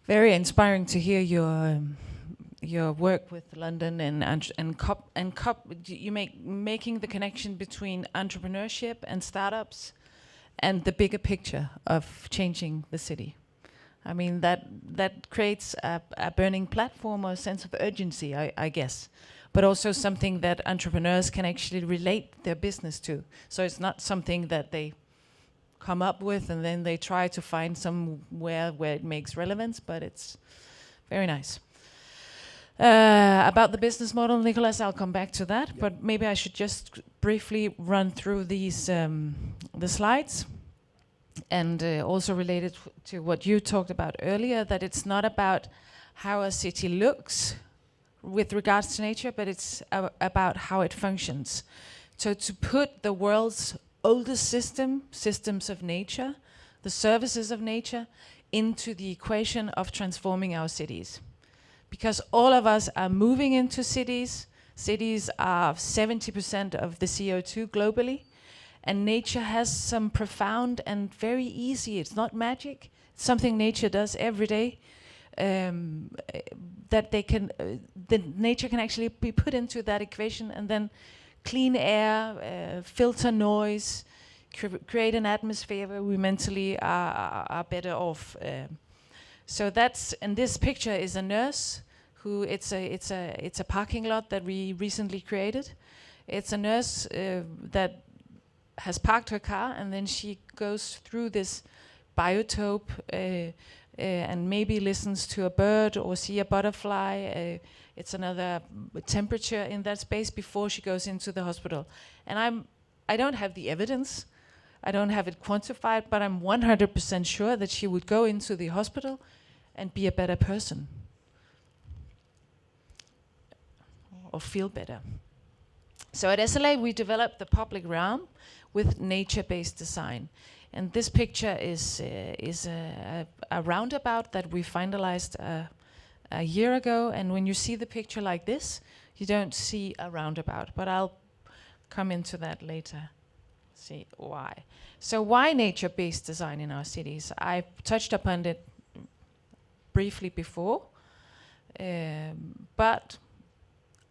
Very inspiring to hear your work with London and COP. You making the connection between entrepreneurship and startups and the bigger picture of changing the city. I mean, that creates a burning platform or a sense of urgency, I guess, but also something that entrepreneurs can actually relate their business to. So it's not something that they come up with and then they try to find somewhere where it makes relevance, but it's very nice. About the business model, Nicholas, I'll come back to that, but maybe I should just briefly run through these the slides. And also related to what you talked about earlier, that it's not about how a city looks with regards to nature, but it's about how it functions. So to put the world's oldest systems of nature, the services of nature, into the equation of transforming our cities. Because all of us are moving into cities. Cities are 70% of the CO2 globally. And nature has some profound and very easy, it's not magic, it's something nature does every day, that they can, nature can actually be put into that equation and then clean air, filter noise, create an atmosphere where we mentally are better off. So that's, and this picture is a nurse who, it's a parking lot that we recently created. It's a nurse that has parked her car and then she goes through this biotope and maybe listens to a bird or see a butterfly. It's another temperature in that space before she goes into the hospital. And I don't have the evidence, I don't have it quantified, but I'm 100% sure that she would go into the hospital and be a better person or feel better. So at SLA we developed the public realm with nature-based design. And this picture is a roundabout that we finalized a year ago. And when you see the picture like this, you don't see a roundabout. But I'll come into that later. See why. So why nature-based design in our cities? I touched upon it briefly before, but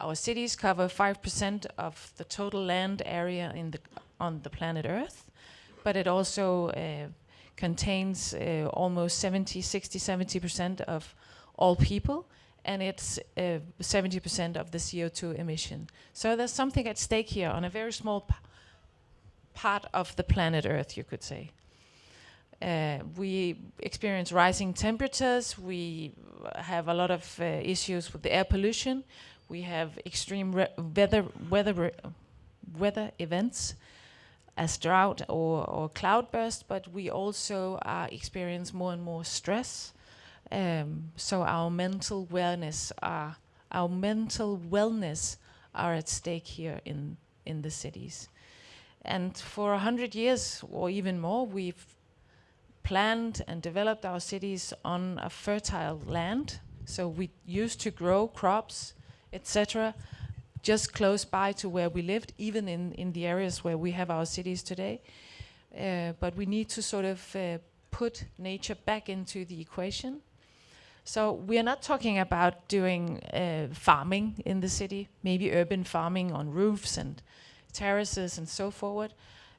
our cities cover 5% of the total land area on the planet Earth, but it also contains almost 70% of all people, and it's 70% of the CO2 emission. So there's something at stake here on a very small part of the planet Earth, you could say. We experience rising temperatures, we have a lot of issues with the air pollution, we have extreme weather events as drought or cloudburst, but we also experience more and more stress. So our mental wellness are at stake here in the cities. And for 100 years or even more, we've planned and developed our cities on a fertile land. So we used to grow crops, etc., just close by to where we lived, even in the areas where we have our cities today. But we need to sort of put nature back into the equation. So we are not talking about doing farming in the city, maybe urban farming on roofs and terraces and so forth.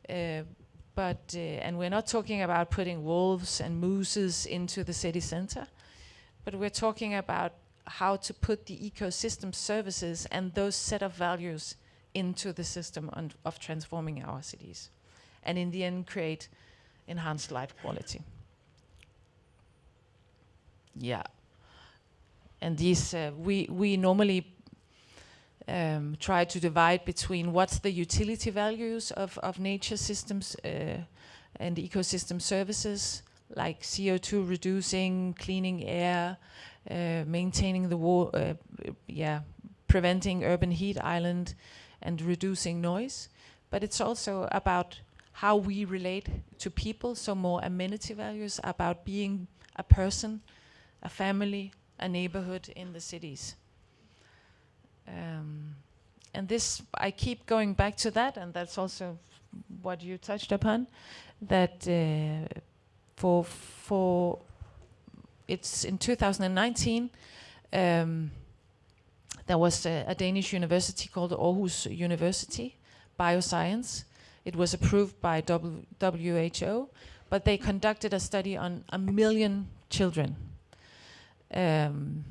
And we're not talking about putting wolves and mooses into the city center, but we're talking about how to put the ecosystem services and those set of values into the system of transforming our cities, and in the end create enhanced life quality. yeah. And these, we normally try to divide between what's the utility values of nature systems and ecosystem services, like CO2 reducing, cleaning air, maintaining the water, preventing urban heat island, and reducing noise. But it's also about how we relate to people, so more amenity values, about being a person, a family, a neighborhood in the cities. And this, I keep going back to that, and that's also what you touched upon, that for it's in 2019, there was a Danish university called Aarhus University, Bioscience. It was approved by WHO, but they conducted a study on 1 million children. And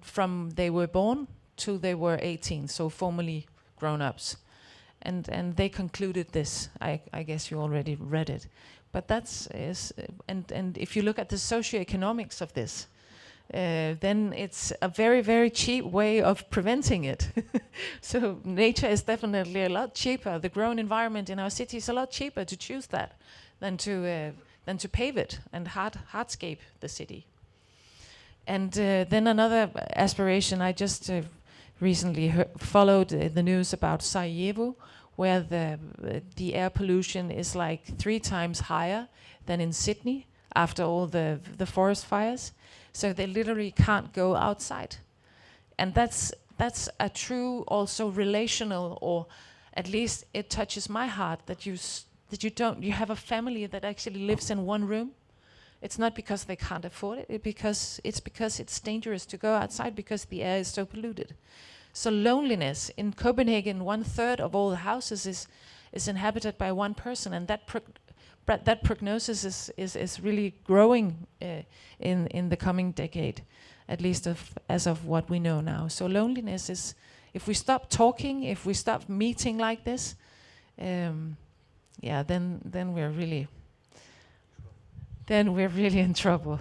from they were born to they were 18, so formally grown-ups. And they concluded this. I guess you already read it. But and if you look at the socioeconomics of this, then it's a very, very cheap way of preventing it. So nature is definitely a lot cheaper. The grown environment in our city is a lot cheaper to choose that than to pave it and hardscape the city. And then another aspiration, I just recently followed the news about Sarajevo, where the air pollution is like 3 times higher than in Sydney after all the forest fires. So they literally can't go outside. And that's a true also relational, or at least it touches my heart that you have a family that actually lives in one room. It's not because they can't afford it, it's because it's dangerous to go outside because the air is so polluted. So loneliness in Copenhagen, 1/3 of all the houses is inhabited by one person, and that prognosis is really growing in the coming decade, at least as of what we know now. So loneliness is, if we stop talking, if we stop meeting like this, then we're really in trouble.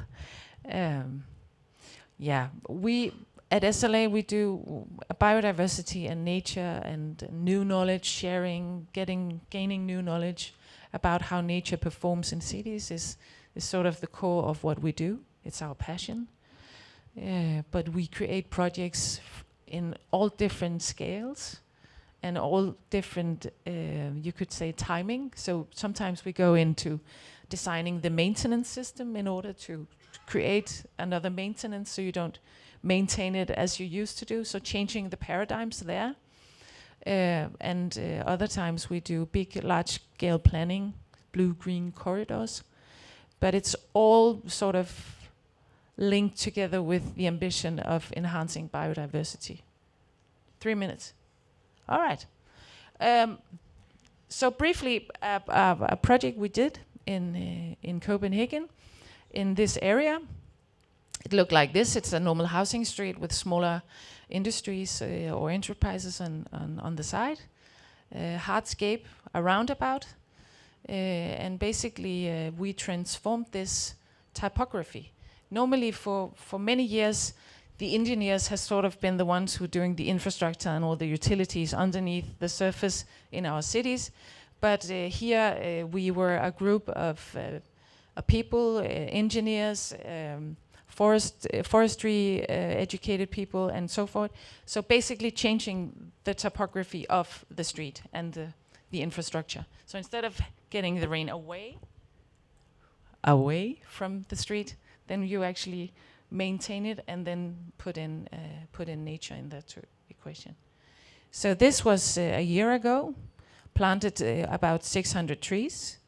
We at SLA we do biodiversity and nature and new knowledge sharing, gaining new knowledge about how nature performs in cities is sort of the core of what we do. It's our passion. But we create projects in all different scales and all different, you could say, timing. So sometimes we go into designing the maintenance system in order to create another maintenance so you don't maintain it as you used to do. So changing the paradigms there. And other times we do big, large-scale planning, blue-green corridors. But it's all sort of linked together with the ambition of enhancing biodiversity. 3 minutes. All right. So briefly, a project we did in Copenhagen, in this area. It looked like this. It's a normal housing street with smaller industries or enterprises on the side. Hardscape, a roundabout. And basically we transformed this typography. Normally for many years, the engineers has sort of been the ones who are doing the infrastructure and all the utilities underneath the surface in our cities. But here we were a group of people, engineers, forestry educated people and so forth. So basically changing the topography of the street and the infrastructure. So instead of getting the rain away from the street, then you actually maintain it and then put in nature in that equation. So this was a year ago, planted about 600 trees.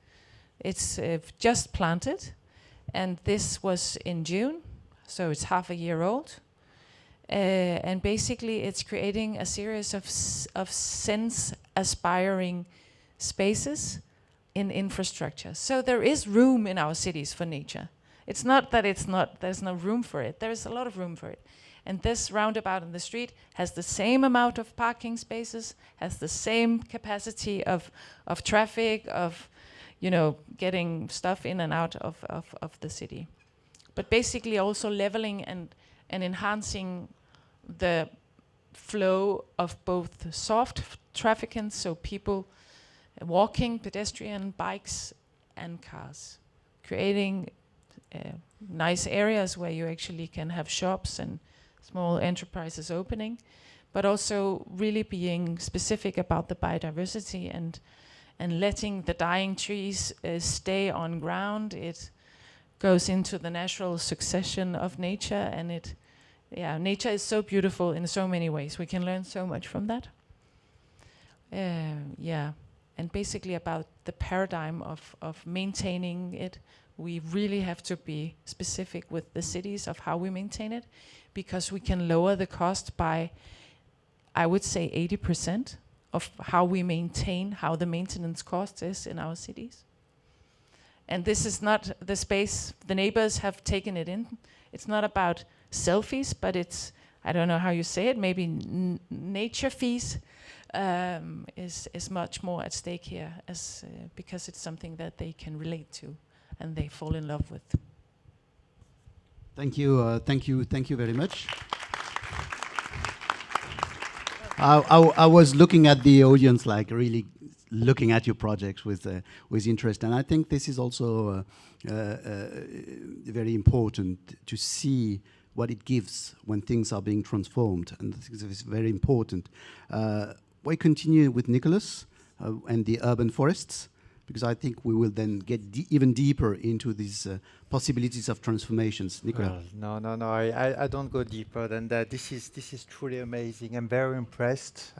It's just planted, and this was in June, so it's half a year old. And basically it's creating a series of sense-aspiring spaces in infrastructure. So there is room in our cities for nature. It's not that there's no room for it. There's a lot of room for it. And this roundabout in the street has the same amount of parking spaces, has the same capacity of traffic, of getting stuff in and out of the city. but basically also leveling and enhancing the flow of both soft trafficants, so people walking, pedestrian, bikes, and cars, creating nice areas where you actually can have shops and small enterprises opening, but also really being specific about the biodiversity and letting the dying trees stay on ground. It goes into the natural succession of nature, and nature is so beautiful in so many ways. We can learn so much from that. And basically about the paradigm of maintaining it. We really have to be specific with the cities of how we maintain it, because we can lower the cost by, I would say, 80% of how we maintain, how the maintenance cost is in our cities. And this is not the space, the neighbors have taken it in. It's not about selfies, but it's, I don't know how you say it, maybe nature fees is much more at stake here, as because it's something that they can relate to and they fall in love with. Thank you very much. I was looking at the audience, like really looking at your projects with interest, and I think this is also very important to see what it gives when things are being transformed, and this is very important. We continue with Nicholas and the urban forests, because I think we will then get even deeper into these possibilities of transformations. Nicolas. Well, no, I don't go deeper than that. This is truly amazing. I'm very impressed.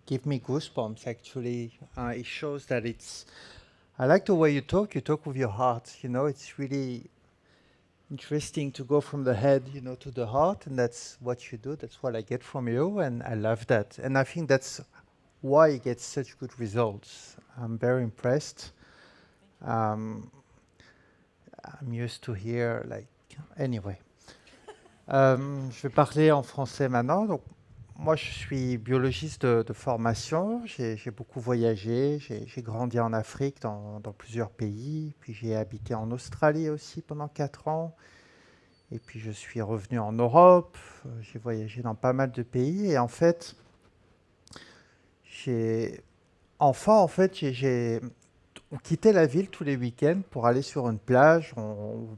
Give me goosebumps, actually. It shows that it's... I like the way you talk with your heart. You know, it's really interesting to go from the head, you know, to the heart, and that's what you do. That's what I get from you, and I love that. And I think that's why you get such good results. I'm very impressed. I'm used to hear, like, anyway. Je vais parler en français maintenant. Donc, moi, je suis biologiste de formation. J'ai beaucoup voyagé. J'ai grandi en Afrique, dans plusieurs pays. Puis j'ai habité en Australie aussi pendant 4 ans. Et puis je suis revenu en Europe. J'ai voyagé dans pas mal de pays. Et en fait, on quittait la ville tous les week-ends pour aller sur une plage. On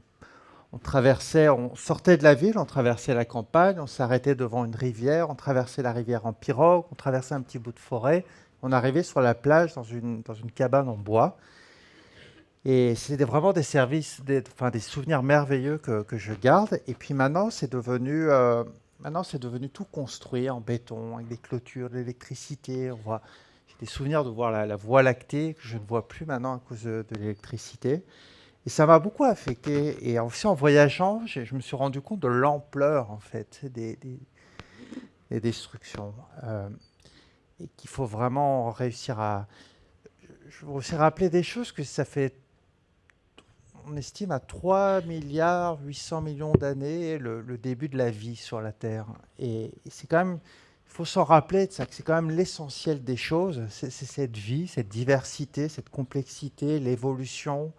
sortait de la ville, on traversait la campagne, on s'arrêtait devant une rivière, on traversait la rivière en pirogue, on traversait un petit bout de forêt, on arrivait sur la plage dans une cabane en bois. Et c'était vraiment des souvenirs merveilleux que je garde. Et puis maintenant, c'est devenu tout construit en béton, avec des clôtures, de l'électricité. J'ai des souvenirs de voir la Voie lactée, que je ne vois plus maintenant à cause de l'électricité. Et ça m'a beaucoup affecté. Et aussi en voyageant, je me suis rendu compte de l'ampleur, en fait, des destructions. Et qu'il faut vraiment réussir à... Je veux aussi rappeler des choses, que ça fait... On estime à 3 milliards 800 millions d'années le début de la vie sur la Terre. Et c'est quand même... Il faut s'en rappeler de ça, que c'est quand même l'essentiel des choses. C'est cette vie, cette diversité, cette complexité, l'évolution...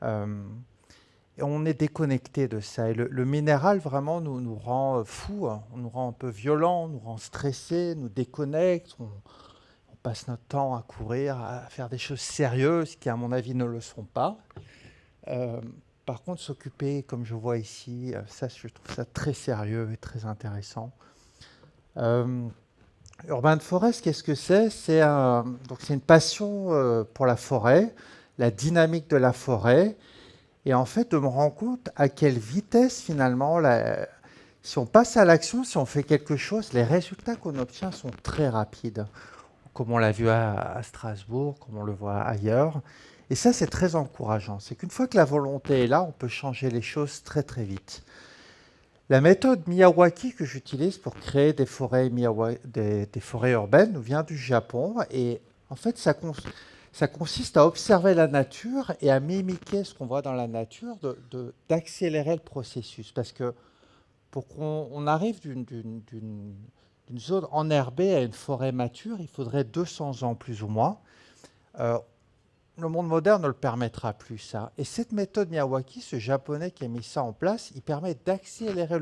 et on est déconnecté de ça. Et le minéral vraiment nous rend fous, hein. On nous rend un peu violents, nous rend stressés, nous déconnecte. On passe notre temps à courir, à faire des choses sérieuses qui, à mon avis, ne le sont pas. Par contre, s'occuper, comme je vois ici, ça, je trouve ça très sérieux et très intéressant. Urban Forest, qu'est-ce que c'est ? C'est une passion pour la forêt, la dynamique de la forêt, et en fait de me rendre compte à quelle vitesse finalement, si on passe à l'action, si on fait quelque chose, les résultats qu'on obtient sont très rapides, comme on l'a vu à Strasbourg, comme on le voit ailleurs. Et ça, c'est très encourageant. C'est qu'une fois que la volonté est là, on peut changer les choses très très vite. La méthode Miyawaki que j'utilise pour créer des forêts urbaines vient du Japon, et en fait ça consiste à observer la nature et à mimiquer ce qu'on voit dans la nature, d'accélérer le processus. Parce que pour qu'on arrive d'une zone enherbée à une forêt mature, il faudrait 200 ans plus ou moins. le monde moderne ne le permettra plus, ça. Et cette méthode Miyawaki, ce japonais qui a mis ça en place, il permet d'accélérer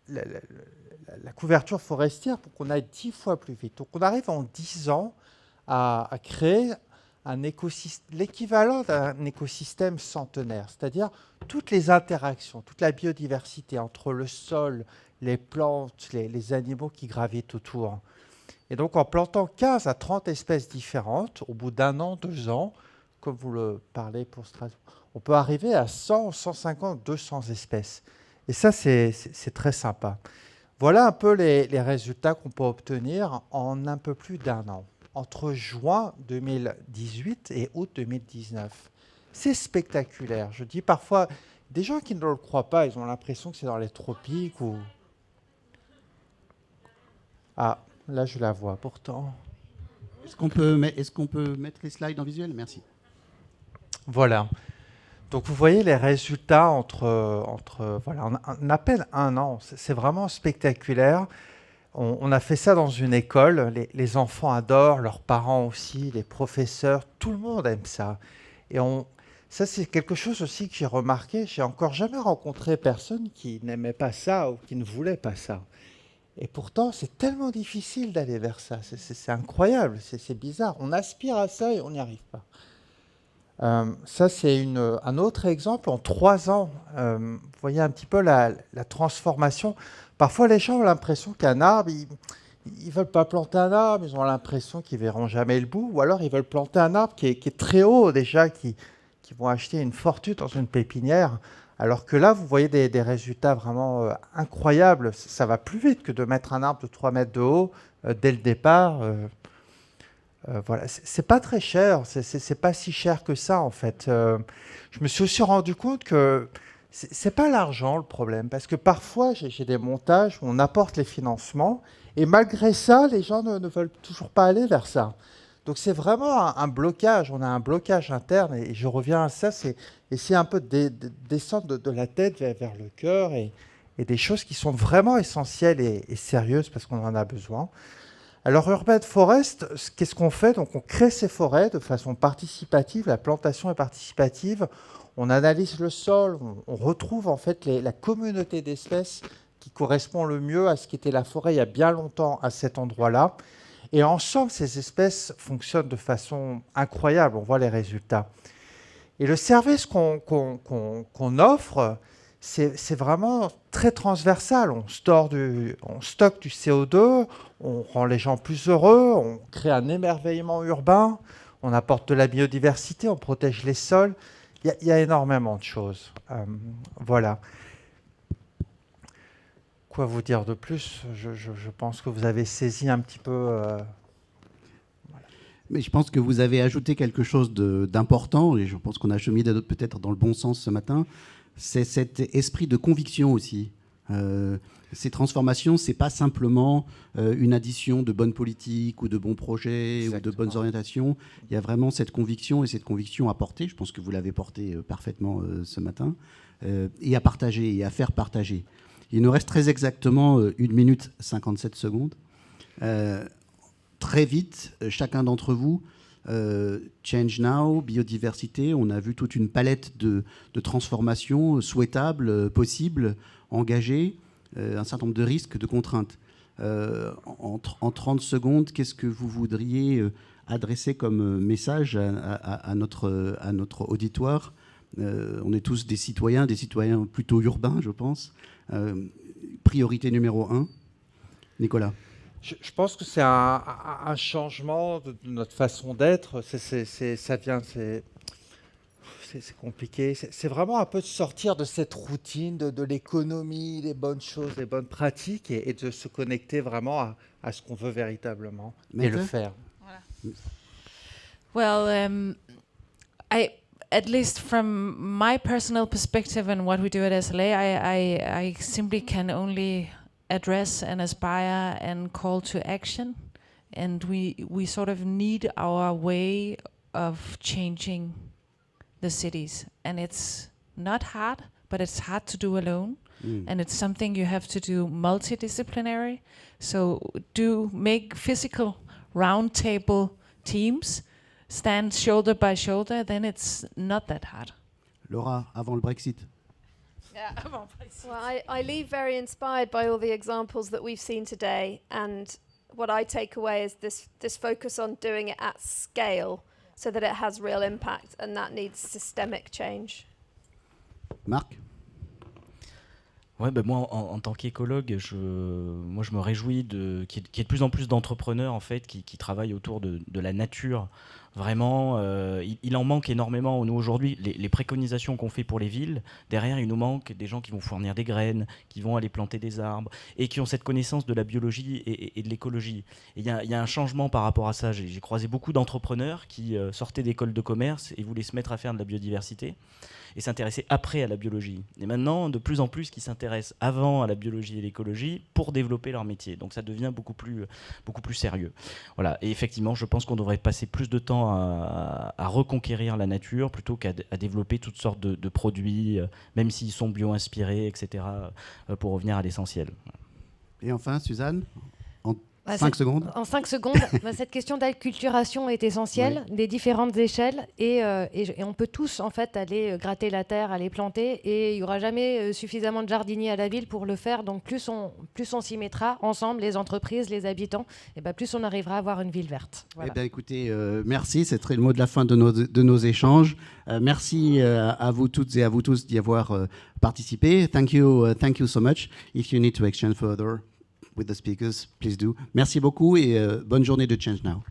la couverture forestière pour qu'on aille 10 fois plus vite. Donc on arrive en 10 ans à créer l'équivalent d'un écosystème centenaire, c'est-à-dire toutes les interactions, toute la biodiversité entre le sol, les plantes, les animaux qui gravitent autour. Et donc en plantant 15 à 30 espèces différentes, au bout d'1 an, 2 ans, comme vous le parlez pour Strasbourg, on peut arriver à 100, 150, 200 espèces. Et ça, c'est très sympa. Voilà un peu les résultats qu'on peut obtenir en un peu plus d'1 an, entre juin 2018 et août 2019. C'est spectaculaire. Je dis parfois, des gens qui ne le croient pas, ils ont l'impression que c'est dans les tropiques ou... Ah, là je la vois pourtant. Est-ce qu'on peut mettre les slides en visuel? Merci. Voilà. Donc vous voyez les résultats voilà, en à peine 1 an. C'est vraiment spectaculaire. On a fait ça dans une école. Les enfants adorent, leurs parents aussi, les professeurs, tout le monde aime ça. Et ça, c'est quelque chose aussi que j'ai remarqué. J'ai encore jamais rencontré personne qui n'aimait pas ça ou qui ne voulait pas ça. Et pourtant, c'est tellement difficile d'aller vers ça. C'est incroyable, c'est bizarre. On aspire à ça et on n'y arrive pas. Ça, c'est un autre exemple. En 3 ans, vous voyez un petit peu la transformation. Parfois, les gens ont l'impression qu'un arbre, ils ne veulent pas planter un arbre, ils ont l'impression qu'ils ne verront jamais le bout, ou alors ils veulent planter un arbre qui est très haut déjà, qui vont acheter une fortune dans une pépinière. Alors que là, vous voyez des résultats vraiment incroyables. Ça va plus vite que de mettre un arbre de 3 mètres de haut dès le départ. Voilà, c'est pas très cher, c'est pas si cher que ça en fait. Je me suis aussi rendu compte que c'est pas l'argent le problème, parce que parfois j'ai des montages où on apporte les financements et malgré ça, les gens ne veulent toujours pas aller vers ça. Donc c'est vraiment un blocage, on a un blocage interne et je reviens à ça, c'est essayer un peu de descendre de la tête vers le cœur et des choses qui sont vraiment essentielles et sérieuses parce qu'on en a besoin. Alors Urban Forest, qu'est-ce qu'on fait? Donc on crée ces forêts de façon participative, la plantation est participative, on analyse le sol, on retrouve en fait la communauté d'espèces qui correspond le mieux à ce qu'était la forêt il y a bien longtemps à cet endroit-là. Et ensemble, ces espèces fonctionnent de façon incroyable, on voit les résultats. Et le service qu'on offre, c'est vraiment très transversal. On stocke du CO2, on rend les gens plus heureux, on crée un émerveillement urbain, on apporte de la biodiversité, on protège les sols. Il y a énormément de choses. Voilà. Quoi vous dire de plus? Je pense que vous avez saisi un petit peu... Voilà. Mais je pense que vous avez ajouté quelque chose d'important, et je pense qu'on a cheminé peut-être dans le bon sens ce matin, c'est cet esprit de conviction aussi. Ces transformations, ce n'est pas simplement une addition de bonnes politiques ou de bons projets. Exactement. Ou de bonnes orientations. Il y a vraiment cette conviction, et cette conviction à porter, je pense que vous l'avez portée parfaitement ce matin, et à partager, et à faire partager. Il nous reste très exactement 1 minute 57 secondes. Très vite, chacun d'entre vous, Change Now, biodiversité, on a vu toute une palette de transformations souhaitables, possibles, engagées, un certain nombre de risques, de contraintes. En 30 secondes, qu'est-ce que vous voudriez adresser comme message à notre auditoire? On est tous des citoyens plutôt urbains, je pense. Priorité numéro 1, Nicolas. Je pense que c'est un changement de notre façon d'être. C'est compliqué. C'est vraiment un peu de sortir de cette routine de l'économie, des bonnes choses, des bonnes pratiques et de se connecter vraiment à ce qu'on veut véritablement et le faire. Voilà. Well, at least from my personal perspective and what we do at SLA, I simply can only address and aspire and call to action, and we sort of need our way of changing the cities, and it's not hard, but it's hard to do alone, and it's something you have to do multidisciplinary. So do make physical roundtable teams stand shoulder by shoulder, then it's not that hard. Laura, avant le Brexit. Yeah, well, I leave very inspired by all the examples that we've seen today, and what I take away is this focus on doing it at scale so that it has real impact, and that needs systemic change. Marc? Ouais, ben moi, en tant qu'écologue, je me réjouis qu'il y ait de plus en plus d'entrepreneurs en fait, qui travaillent autour de la nature. Vraiment, il en manque énormément. Nous, aujourd'hui, les préconisations qu'on fait pour les villes, derrière, il nous manque des gens qui vont fournir des graines, qui vont aller planter des arbres, et qui ont cette connaissance de la biologie et de l'écologie. Et il y a un changement par rapport à ça. J'ai croisé beaucoup d'entrepreneurs qui sortaient d'écoles de commerce et voulaient se mettre à faire de la biodiversité et s'intéresser après à la biologie. Et maintenant, de plus en plus, qui s'intéressent avant à la biologie et l'écologie pour développer leur métier. Donc ça devient beaucoup plus sérieux. Voilà. Et effectivement, je pense qu'on devrait passer plus de temps à reconquérir la nature plutôt qu'à développer toutes sortes de produits, même s'ils sont bio-inspirés, etc., pour revenir à l'essentiel. Et enfin, Suzanne, en 5 secondes. En 5 secondes, cette question d'acculturation est essentielle, des différentes échelles, et on peut tous en fait aller gratter la terre, aller planter, et il n'y aura jamais suffisamment de jardiniers à la ville pour le faire. Donc plus on s'y mettra ensemble, les entreprises, les habitants, et plus on arrivera à avoir une ville verte. Voilà. Eh bien, écoutez, merci, c'est le mot de la fin de nos échanges. Merci à vous toutes et à vous tous d'y avoir participé. Thank you so much. If you need to exchange further with the speakers, please do. Merci beaucoup et bonne journée de Change Now.